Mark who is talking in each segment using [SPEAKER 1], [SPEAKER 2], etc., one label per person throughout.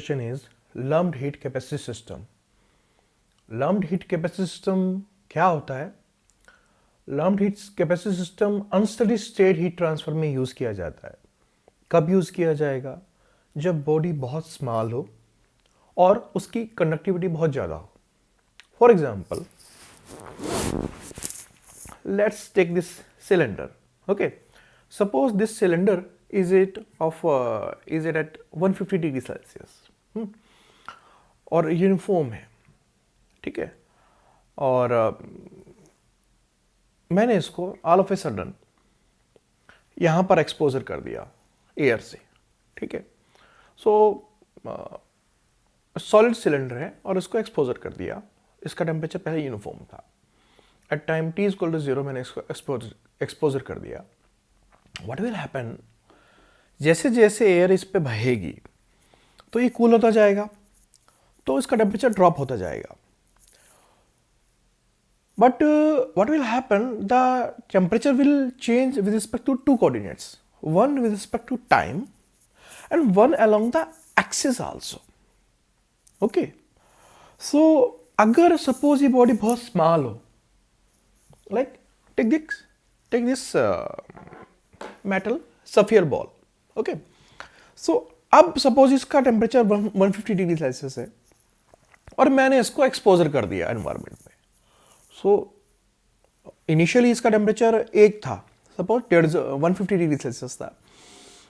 [SPEAKER 1] discussion is lumped heat capacity system. Lumped heat capacity system क्या होता है? Lumped heat capacity system unsteady state heat transfer में use किया जाता है. कब यूज़ किया जाएगा? जब बॉडी बहुत स्मॉल हो और उसकी कंडक्टिविटी बहुत ज़्यादा हो. For example, let's take this cylinder. Okay, suppose this cylinder is it at 150 degree Celsius और यूनिफॉर्म है, ठीक है. और मैंने इसको ऑल ऑफ ए सडन यहाँ पर एक्सपोजर कर दिया एयर से, ठीक है. सो सॉलिड सिलेंडर है और इसको एक्सपोजर कर दिया. इसका टेम्परेचर पहले यूनिफॉर्म था. एट टाइम t = 0 मैंने इसको एक्सपोजर कर दिया. What will happen? जैसे जैसे एयर इस पे बहेगी तो ये कूल होता जाएगा, तो इसका टेम्परेचर ड्रॉप होता जाएगा. But what will happen, the temperature will change with respect to two coordinates, one with respect to time and one along the axis also. Okay, so अगर सपोज ये बॉडी बहुत small हो, like take this metal sphere ball. Okay, so अब suppose इसका temperature 150 degree Celsius है और मैंने इसको एक्सपोजर कर दिया एनवायरनमेंट में. सो इनिशियली इसका टेम्परेचर 1 था, सपोज 150 डिग्री सेल्सियस था,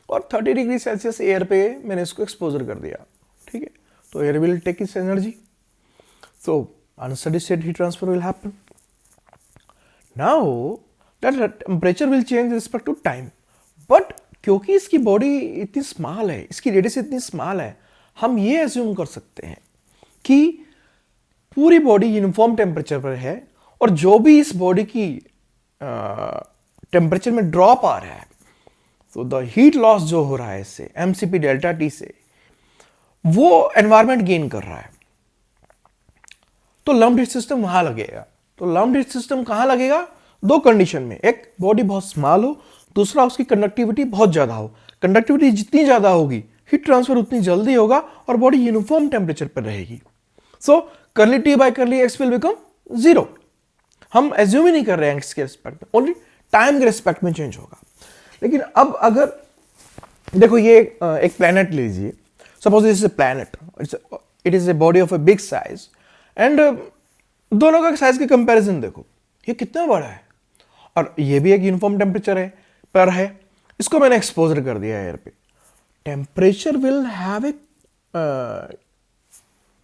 [SPEAKER 1] और 30 डिग्री सेल्सियस एयर पे मैंने इसको एक्सपोजर कर दिया, ठीक है. तो air will take its energy, so unsteady state heat transfer will happen. Now that temperature will change respect to time. But क्योंकि इसकी बॉडी इतनी स्मॉल है, इसकी रेडियस इतनी स्मॉल है, हम ये एज्यूम कर सकते हैं कि पूरी बॉडी यूनिफॉर्म टेम्परेचर पर है और जो भी इस बॉडी की टेम्परेचर में ड्रॉप आ रहा है, तो द हीट लॉस जो हो रहा है इससे mCp डेल्टा टी से, वो एनवायरनमेंट गेन कर रहा है. तो लम्प्ड हीट सिस्टम वहां लगेगा. तो लम्प्ड हीट सिस्टम कहां लगेगा? दो कंडीशन में. एक, बॉडी बहुत स्मॉल हो, दूसरा उसकी कंडक्टिविटी बहुत ज्यादा हो. कंडक्टिविटी जितनी ज्यादा होगी हीट ट्रांसफर उतनी जल्दी होगा और बॉडी यूनिफॉर्म टेम्परेचर पर रहेगी. So curly T by curly x will become 0. हम एज्यूम ही नहीं कर रहे हैं एक्स के रिस्पेक्ट में, ओनली टाइम के रिस्पेक्ट में चेंज होगा. लेकिन अब अगर देखो, ये एक प्लैनेट लीजिए. Suppose this is a planet, it is a body of a big size, and दोनों का साइज के कंपैरिजन देखो, ये कितना बड़ा है और ये भी एक यूनिफॉर्म टेम्परेचर है पर है. इसको मैंने एक्सपोजर कर दिया एयर पे. Temperature will have a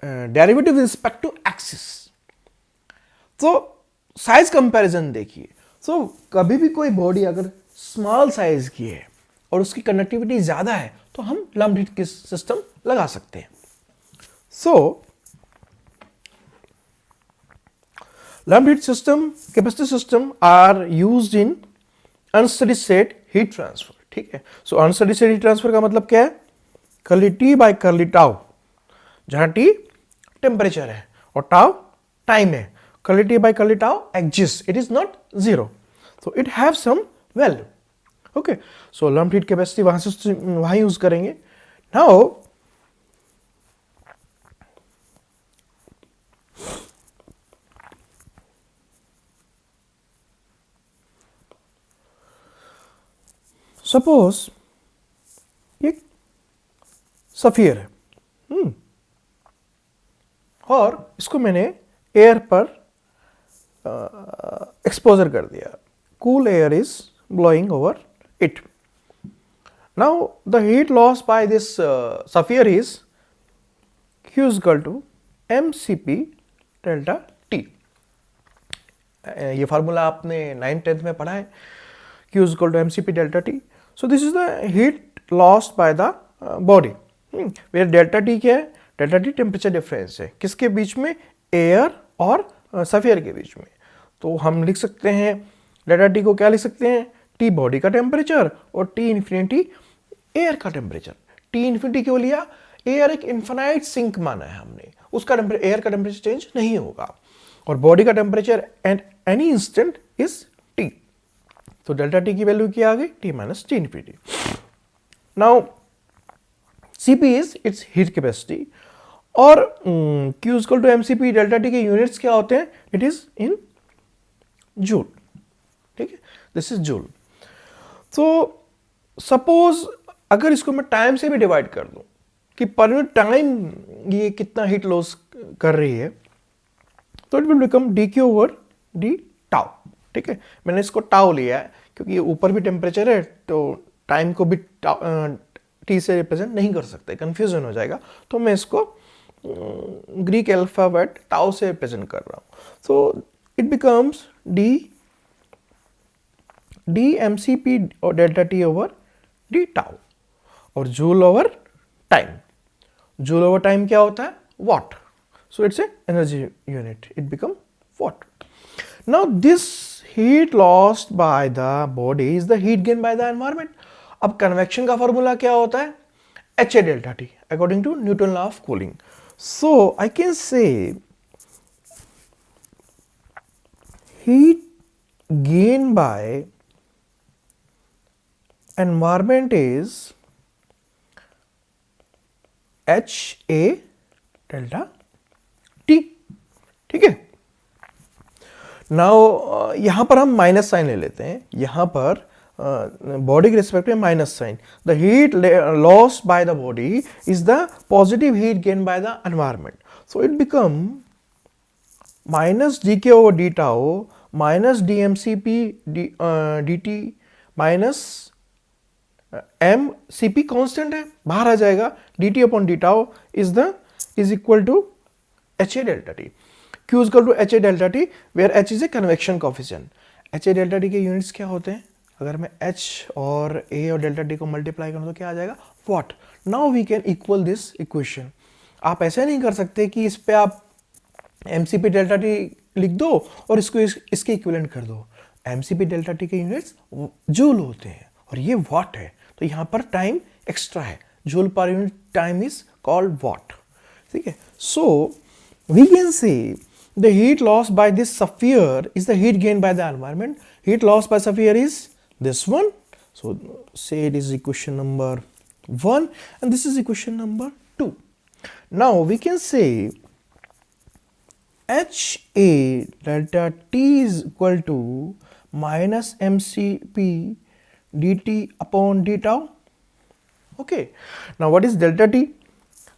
[SPEAKER 1] derivative with respect to axis. तो साइज कंपैरिजन देखिए. सो कभी भी कोई बॉडी अगर स्मॉल साइज की है और उसकी कंडक्टिविटी ज्यादा है, तो हम लम्प्ड हीट सिस्टम लगा सकते हैं. सो lumped heat system, capacity system are used in unsteady state heat transfer. ठीक है. So unsteady state heat transfer का मतलब क्या है? Curly T by curly tau, जहां टी टेम्परेचर है और टाउ टाइम है. Curly T by curly tau exist, it is not 0, so it have some value. Okay, so lumped heat capacity वहां use करेंगे. नाउ सपोज ये sphere है और इसको मैंने एयर पर एक्सपोजर कर दिया. Cool air is blowing over it. Now the heat loss by this sphere is Q equal to mCp delta T. ये फार्मूला आपने 9th-10th में पढ़ा है. Q equal to mCp delta T. So this is the heat lost by the body. Where delta T क्या है? Delta T temperature difference है किसके बीच में? एयर और सफियर के बीच में. तो हम लिख सकते हैं डेल्टा टी को क्या लिख सकते हैं? टी बॉडी का टेम्परेचर और टी इन्फिनिटी एयर का टेम्परेचर. टी इन्फिनिटी क्यों लिया? एयर एक इन्फिनाइट सिंक माना है हमने, उसका एयर का टेम्परेचर चेंज नहीं होगा और बॉडी का temperature at any instant is T. तो डेल्टा टी की वैल्यू क्या आ गई? T minus T infinity. Now Cp is its heat capacity, और Q equal to mCp delta T के यूनिट्स क्या होते हैं? इट इज इन जूल, ठीक है, दिस इज जूल। तो सपोज अगर इसको मैं टाइम से भी डिवाइड कर दूं कि पर यूनिट टाइम ये कितना हीट लॉस कर रही है, तो it will become D Q over d tau, ठीक है। मैंने इसको टाउ लिया है क्योंकि ये ऊपर भी टेम्परेचर है, तो टाइम को भी टी से रिप्रेजेंट नहीं कर सकते, कंफ्यूजन हो जाएगा, तो मैं इसको ग्रीक अल्फाबेट टाउ से रिप्रेजेंट कर रहा हूं। So it becomes d m c p और delta T over d tau, और joule over time. Joule over time क्या होता है? Watt. So it's a energy unit, it become watt. Now this heat lost by the body is the heat gained by the environment. अब convection का formula क्या होता है? HA delta T according to Newton law of cooling. So I can say heat gained by environment is HA delta T, ठीक है। Now यहां पर हम माइनस साइन ले लेते हैं, यहां पर बॉडी के रिस्पेक्ट में minus sign. The heat lost by the body is the positive heat gain by the environment, so it become minus d k over d tau minus d m c p d T minus m c p constant है, बाहर आ जाएगा, d T upon d tau is equal to HA delta T. Q is equal to HA delta T, where H is a convection coefficient. HA delta T के units क्या होते हैं? अगर मैं H और A और डेल्टा T को multiply करूँ तो क्या आ जाएगा? Watt. Now we can equal this equation. आप ऐसे नहीं कर सकते कि इस पे आप mCp डेल्टा T लिख दो और इसको इसके इक्विवेलेंट कर दो। mCp डेल्टा T के यूनिट्स जूल होते हैं और ये वाट है, तो यहाँ पर टाइम एक्स्ट्रा है, joule per unit time is called watt, ठीक है। So we can say the heat lost by this sphere is the heat gained by the environment. Heat lost by sphere is this one. So say it is equation number 1 and this is equation number 2. Now we can say HA delta T is equal to minus mCp dt upon d tau. Okay. Now what is delta T?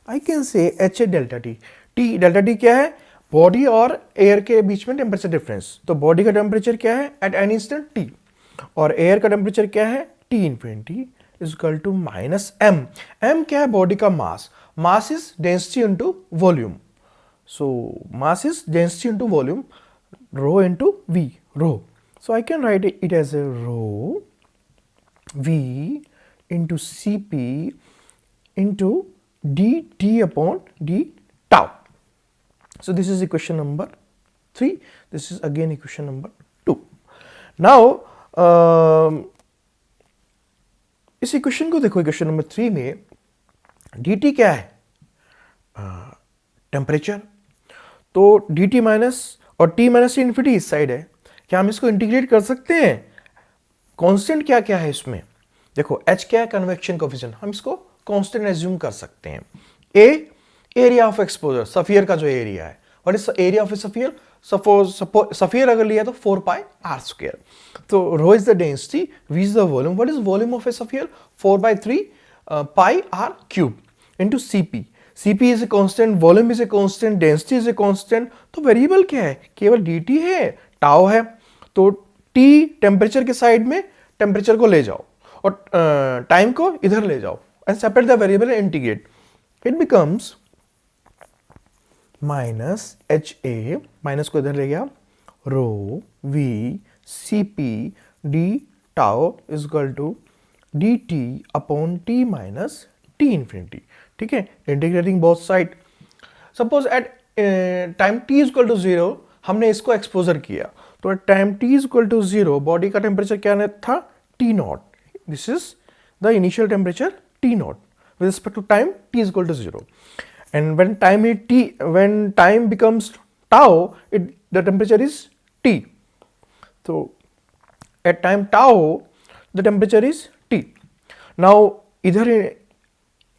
[SPEAKER 1] I can say HA delta T. T delta T क्या है? Body और air के बीच में temperature difference. तो body का temperature क्या है एट एनी इंस्टेंट टी, और एयर का टेम्परेचर क्या है T infinity is equal to minus m. M क्या है? बॉडी का mass. Mass is density into volume, so mass is density into volume, rho into V, rho. So I can write it as a rho V into Cp into dt upon d tau. So this is equation number 3. This is again equation number 2. Now इस equation को देखो, equation number 3 में dt क्या है? Temperature. तो dt minus और t minus infinity इस side है, क्या हम इसको इंटीग्रेट कर सकते हैं? कांस्टेंट क्या क्या है इसमें? देखो h क्या है? कन्वेक्शन कोएफिशिएंट, हम इसको कांस्टेंट एज्यूम कर सकते हैं। a area of exposure, sphere का जो एरिया है, what is area of a sphere? Suppose sphere अगर लिया तो 4 पाई आर स्क्वायर। तो rho is the density, V is the volume, what is volume of a sphere? 4/3 pi r cube into Cp। Cp is a constant, volume is a constant, density is a constant, तो variable क्या है? केवल dt है, tau है। तो t temperature के side में temperature को ले जाओ और टाइम को इधर ले जाओ and separate the variable and integrate, it becomes minus HA, minus को इधर ले गया, rho V Cp d tau is equal to dt upon t minus t infinity, ठीक है। Integrating both side. Suppose at time t is equal to 0 हमने इसको exposure किया, तो at time t is equal to 0 body का temperature क्या था? T not. This is the initial temperature T not with respect to time t is equal to 0, and when time becomes tau, the temperature is T. So at time tau the temperature is T. Now इधर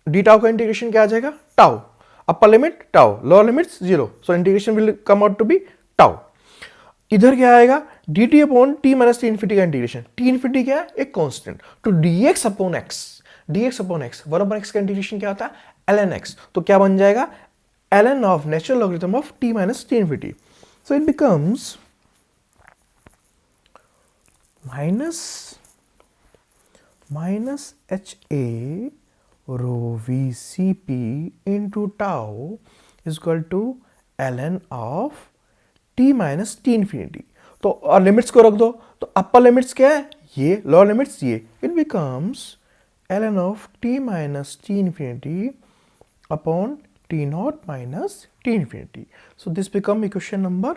[SPEAKER 1] D tau का integration क्या आ जाएगा, tau, upper limit tau, lower limit 0, so integration will come out to be tau. इधर क्या आएगा, D T upon T minus T infinity का integration, T infinity क्या है, एक कांस्टेंट, तो D X upon X, D X upon X, one upon X का integration क्या होता है, एल एन एक्स, तो क्या बन जाएगा, L N of natural logarithm of T minus T infinity, so it becomes minus H A rho V C P into tau is equal to L N of T minus T infinity. तो और limits को रख दो, तो अपर limits क्या है, ये, lower limits ये, it becomes L N of T minus T infinity upon T nought minus T infinity. So this become equation number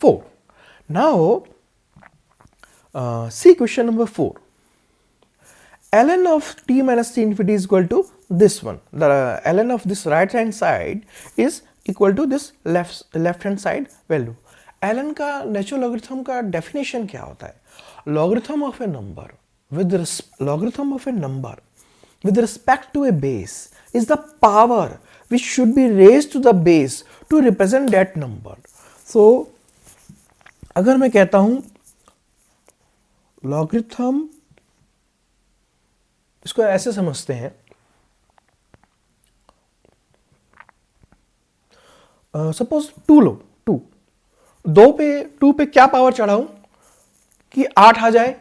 [SPEAKER 1] 4. Now see question number 4. ln of t minus t infinity is equal to this one. The ln of this right hand side is equal to this left hand side value. ln का natural logarithm का definition क्या होता है? Logarithm of A number with respect to a base is the power which should be raised to the base to represent that number. So अगर मैं कहता हूं logarithm, इसको ऐसे समझते हैं, सपोज 2 लो, 2 पे क्या पावर चढ़ाऊं कि 8 आ जाए,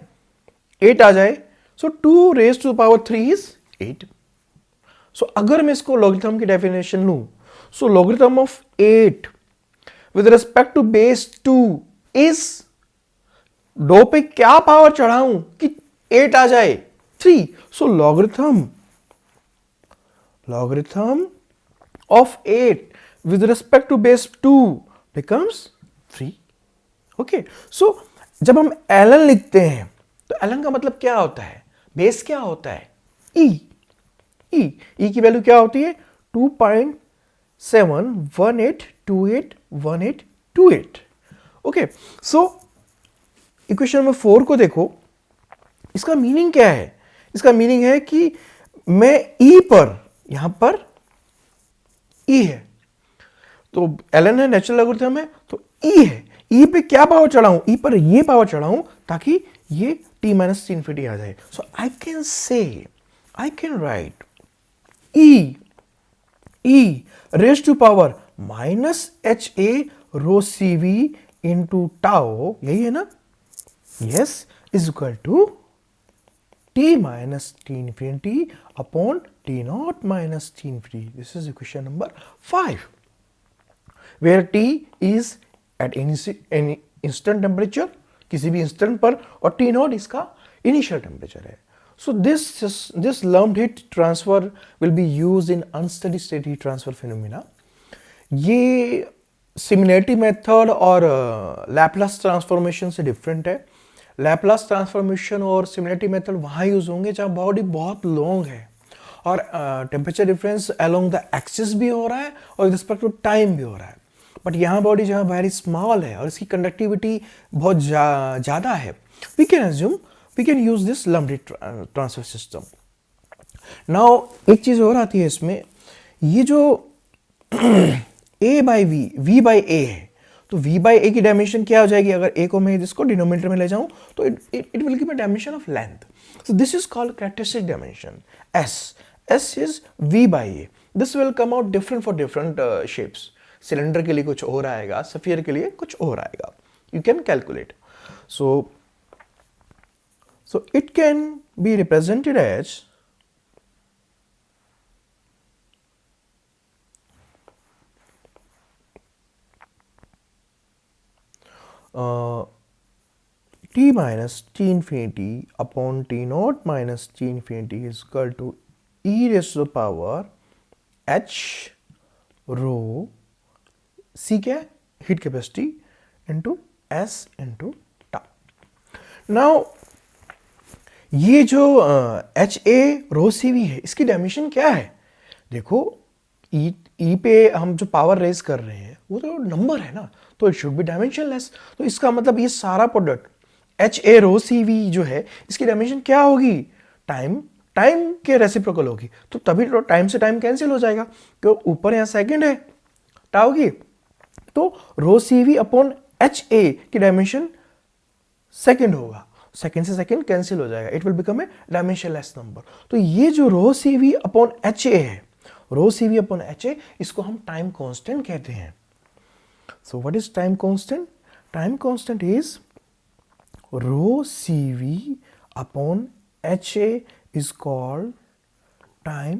[SPEAKER 1] 8 आ जाए, so 2 raise to power 3 is 8. So अगर मैं इसको लॉगरिथम की डेफिनेशन लूं, so logarithm of 8 with respect to base 2 is, 2 पे क्या पावर चढ़ाऊं कि 8 आ जाए, 3. So logarithm of 8 with respect to base 2 becomes 3. Okay, so जब हम ln लिखते हैं तो ln का मतलब क्या होता है, बेस क्या होता है, e की वैल्यू क्या होती है 2.718281828. ओके, सो इक्वेशन नंबर 4 को देखो, इसका मीनिंग क्या है, इसका मीनिंग है कि मैं e पर, यहां पर e है तो ln है, नेचुरल लॉगरिथम है, तो e है, e पे क्या पावर चढ़ाऊं, e पर ये पावर चढ़ाऊं ताकि ये t माइनस टी इन्फिनिटी आ जाए. So I can write e raise to power minus H A rho C V into tau, यही है ना, yes, is equal to t minus t infinity upon t naught minus t infinity. This is equation number 5, where t is at any instant temperature, किसी भी instant पर, और t naught इसका initial temperature है. So this lumped heat transfer will be used in unsteady state heat transfer phenomena. ये similarity method और Laplace transformation से different है. लैपलास ट्रांसफॉर्मेशन और सिमिलैरिटी मेथड वहाँ यूज होंगे जहाँ बॉडी बहुत लॉन्ग है और temperature difference along the axis भी हो रहा है और रिस्पेक्ट टू टाइम भी हो रहा है. बट यहाँ बॉडी जहाँ वेरी स्मॉल है और इसकी कंडक्टिविटी बहुत ज़्यादा है, we can use this lumped transfer system. Now एक चीज़ और आती है इसमें, ये जो a by v by a है, तो v बाई a की डायमेंशन क्या हो जाएगी, अगर a को मैं इसको डिनोमिनेटर में ले जाऊं तो it will give a dimension of length. So this is called characteristic dimension s is v by a. This will come out different for different shapes. Cylinder के लिए कुछ और आएगा, स्फीयर के लिए कुछ और आएगा, you can calculate. So it can be represented as t minus t infinity upon t naught minus t infinity is equal to e raised to the power h rho c क्या है, heat capacity into s into tau. Now ये जो H A rho C we है, इसकी dimension क्या है, देखो ई पे हम जो पावर रेज कर रहे हैं वो तो नंबर है ना, तो इट शुड बी डायमेंशनलेस. तो इसका मतलब ये सारा product H A rho C V जो है, इसकी डायमेंशन क्या होगी, टाइम टाइम के रेसिप्रोकल होगी, तो तभी तो टाइम से टाइम कैंसिल हो जाएगा, क्योंकि ऊपर यहाँ सेकंड है टाउ की, तो rho C V upon H A की डायमेंशन सेकंड होगा, सेकंड से सेकंड कैंसिल हो जाएगा, it will become a dimensionless number. तो ये जो rho C V upon H A है, rho C V upon H A, इसको हम टाइम कांस्टेंट कहते हैं। So what is time constant? Time constant is rho C V upon H A is called time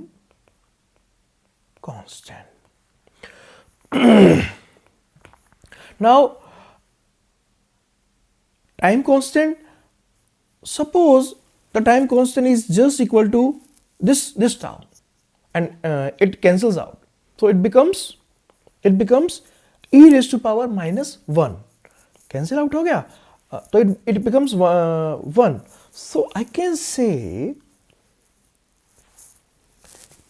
[SPEAKER 1] constant. Now, time constant, suppose the time constant is just equal to this tau, and it cancels out, so it becomes e raised to power minus 1, cancel out हो गया, तो it becomes 1. So I can say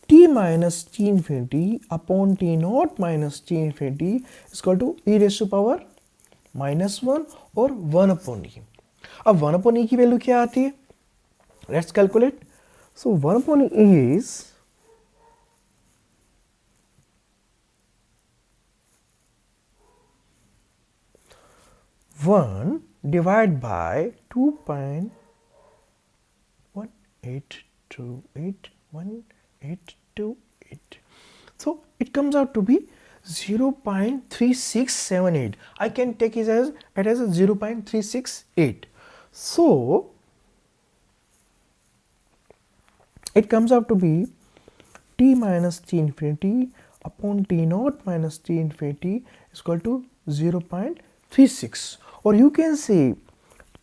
[SPEAKER 1] t minus t infinity upon t naught minus t infinity is equal to e raised to power minus 1 और 1 upon e. अब 1 upon e की value क्या आती है? Let's calculate. So 1 upon e is (1 divided by 2.18281828). So it comes out to be 0.3678. I can take it as 0.368. So it comes out to be t minus t infinity upon t naught minus t infinity is equal to 0.36, or you can say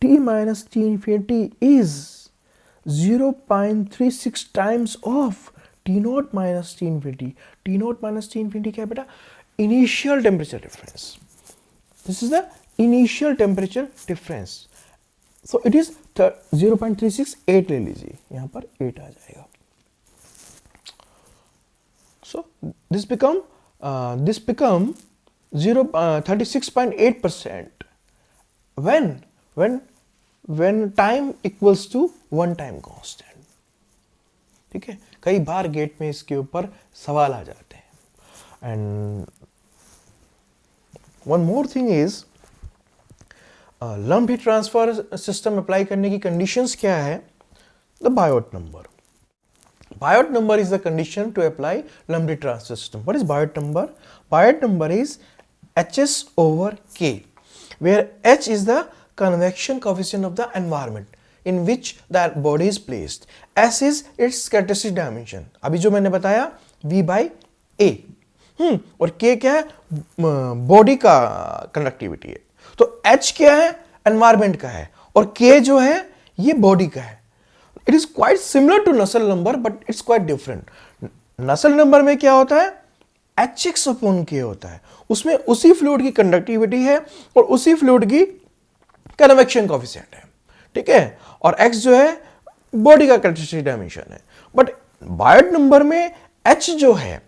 [SPEAKER 1] t minus t infinity is 0.36 times of t naught minus t infinity. T naught minus t infinity क्या है बेटा? Initial temperature difference. This is the initial temperature difference. So it is 0.368 ले लीजिए, यहाँ पर 8 आ जाएगा. So this become 36.8% when time equals to one time constant. ठीक है, कई बार गेट में इसके ऊपर सवाल आ जाते हैं. And one more thing is lump heat transfer system apply करने की कंडीशंस क्या है? The Biot number. Biot number is the condition to apply lumped heat transfer system. What is Biot number? Biot number is Hs over K, where H is the convection coefficient of the environment in which that body is placed. S is its characteristic dimension. अभी जो मैंने बताया V by A. और K क्या है? Body का conductivity है. तो H क्या है? एनवायरमेंट का है, और K जो है ये बॉडी का है. It is quite similar to Nusselt number, but it's quite different. Nusselt number में क्या होता है? Hx upon K होता है. उसमें उसी फ्लूइड की कंडक्टिविटी है और उसी फ्लूइड की कन्वेक्शन कोएफिशिएंट है. ठीक है, और x जो है बॉडी का कैरेक्टरिस्टिक डायमेंशन है. बट बायोट नंबर में h जो है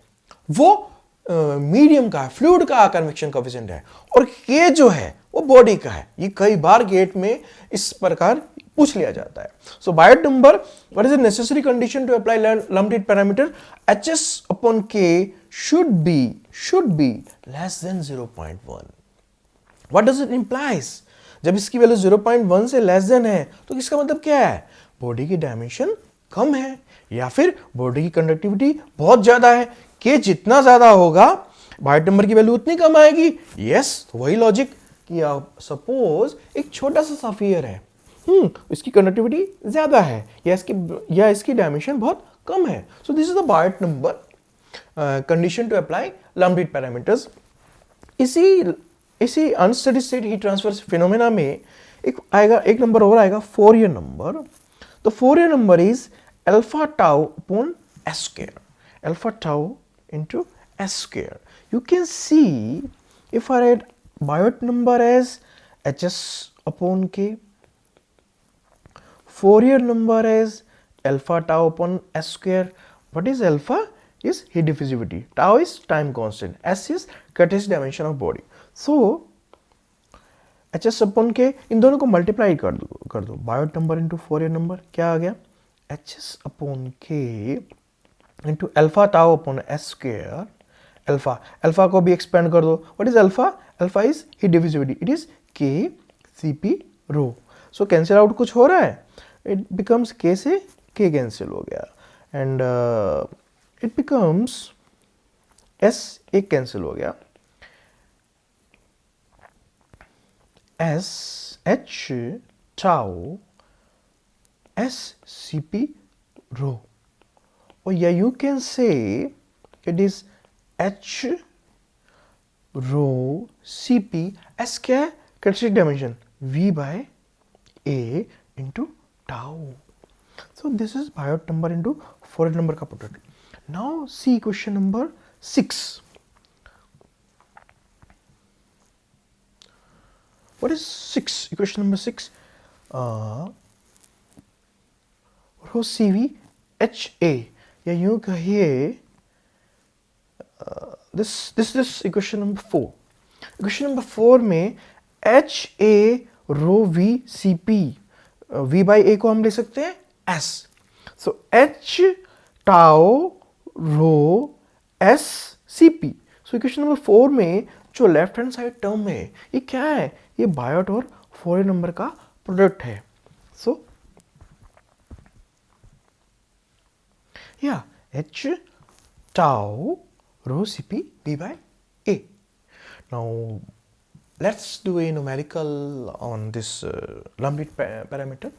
[SPEAKER 1] वो मीडियम का है, फ्लूइड का कन्वेक्शन कोएफिशिएंट है, और k जो है वो बॉडी का है. ये कई बार गेट में इस प्रकार पूछ लिया जाता है. So Biot number, what is the necessary condition to apply lumped heat parameter? Hs upon K should be less than 0.1. What does it implies? जब इसकी वैल्यू 0.1 से लेस देन है तो इसका मतलब क्या है? बॉडी की डायमेंशन कम है, या फिर बॉडी की कंडक्टिविटी बहुत ज्यादा है. K जितना ज्यादा होगा बायोट नंबर की वैल्यू उतनी कम आएगी. यस, तो वही लॉजिक कि आप सपोज एक छोटा सा सफियर है, इसकी कंडक्टिविटी ज्यादा है या इसकी डायमेंशन बहुत कम है. So this is the Biot number condition to apply lumped heat parameters. इसी unsteady state heat transfer phenomena में एक नंबर और आएगा, Fourier number. The Fourier number is alpha tau upon s square, alpha tau into s square. You can see if I write Biot number as Hs upon K, Fourier number is alpha tau upon s square. What is alpha? Is heat diffusivity. Tau is time constant. S is characteristic dimension of body. So Hs upon K, इन दोनों को multiply कर दो. Biot number into Fourier number क्या आ गया? hs upon k into alpha tau upon s square. Alpha को भी expand कर दो. What is alpha? Alpha is heat diffusivity. It is k cp rho. So cancel out कुछ हो रहा है. It becomes k से k cancel हो गया. And it becomes s एक cancel हो गया. S h tau s cp rho. Or yeah, you can say it is h rho cp. S क्या है? Characteristic dimension v by a into tau. So this is Biot number into Fourier number का product. Now see question number 6. What is 6? Equation number 6. Rho CV HA. या यूं कहिए this equation number 4. Equation number 4 में HA rho V CP. V by A को हम ले सकते हैं S. So H tau rho S CP. So equation number 4 में जो लेफ्ट हैंड साइड टर्म है ये क्या है? ये बायोट और फोरियर नंबर का प्रोडक्ट है. सो या H tau rho Cp B by A. Now let's do a numerical on this Lambda parameter.